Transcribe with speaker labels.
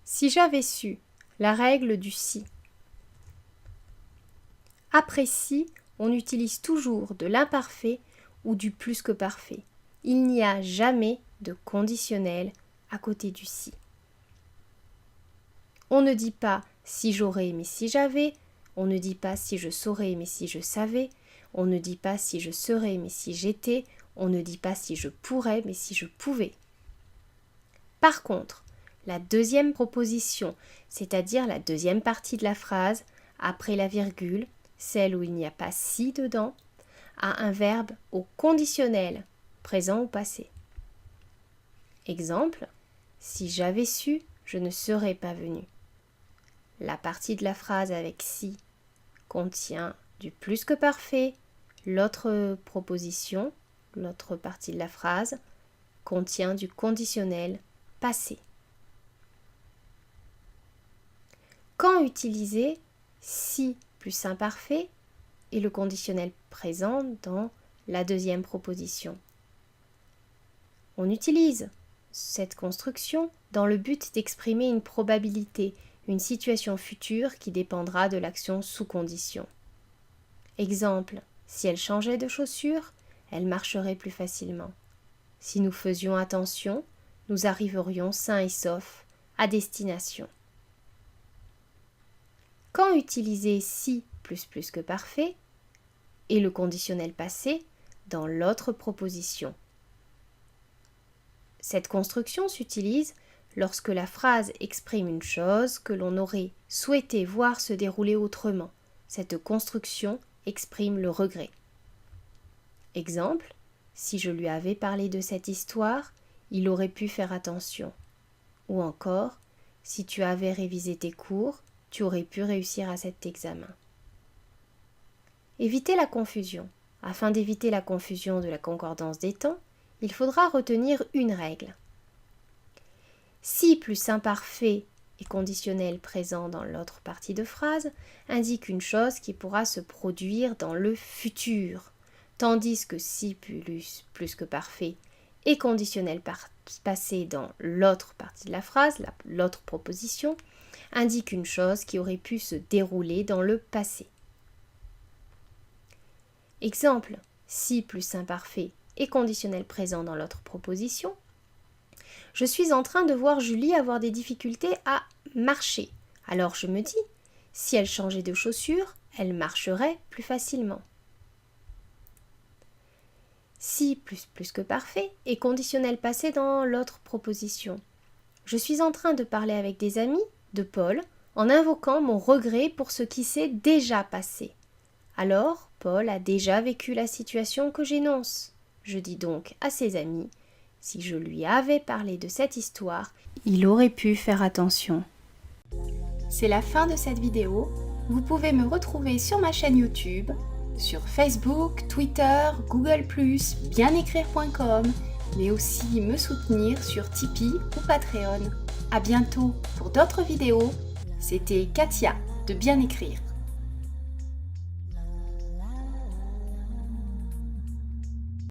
Speaker 1: Si j'avais su, la règle du si. Après si, on utilise toujours de l'imparfait ou du plus que parfait. Il n'y a jamais de conditionnel à côté du si. On ne dit pas si j'aurais mais si j'avais, on ne dit pas si je saurais mais si je savais, on ne dit pas si je serais mais si j'étais, on ne dit pas si je pourrais mais si je pouvais. Par contre, la deuxième proposition, c'est-à-dire la deuxième partie de la phrase, après la virgule, celle où il n'y a pas si dedans, a un verbe au conditionnel, présent ou passé. Exemple, si j'avais su, je ne serais pas venu. La partie de la phrase avec si contient du plus que parfait, l'autre proposition, l'autre partie de la phrase, contient du conditionnel passé. Quand utiliser si plus imparfait et le conditionnel présent dans la deuxième proposition? On utilise cette construction dans le but d'exprimer une probabilité, une situation future qui dépendra de l'action sous condition. Exemple, si elle changeait de chaussures, elle marcherait plus facilement. Si nous faisions attention, nous arriverions sains et saufs à destination. Quand utiliser si plus que parfait et le conditionnel passé dans l'autre proposition? Cette construction s'utilise lorsque la phrase exprime une chose que l'on aurait souhaité voir se dérouler autrement. Cette construction exprime le regret. Exemple, si je lui avais parlé de cette histoire, il aurait pu faire attention. Ou encore, si tu avais révisé tes cours, tu aurais pu réussir à cet examen. Éviter la confusion. Afin d'éviter la confusion de la concordance des temps, il faudra retenir une règle. Si plus imparfait et conditionnel présent dans l'autre partie de phrase indique une chose qui pourra se produire dans le futur, tandis que si plus que parfait et conditionnel passé dans l'autre partie de la phrase, l'autre proposition, indique une chose qui aurait pu se dérouler dans le passé. Exemple, si plus imparfait et conditionnel présent dans l'autre proposition. Je suis en train de voir Julie avoir des difficultés à marcher. Alors je me dis, si elle changeait de chaussures, elle marcherait plus facilement. Si plus que parfait et conditionnel passé dans l'autre proposition. Je suis en train de parler avec des amis de Paul en invoquant mon regret pour ce qui s'est déjà passé. Alors, Paul a déjà vécu la situation que j'énonce. Je dis donc à ses amis, si je lui avais parlé de cette histoire, il aurait pu faire attention.
Speaker 2: C'est la fin de cette vidéo. Vous pouvez me retrouver sur ma chaîne YouTube, sur Facebook, Twitter, Google+, bienécrire.com, mais aussi me soutenir sur Tipeee ou Patreon. À bientôt pour d'autres vidéos. C'était Katia de Bien Écrire.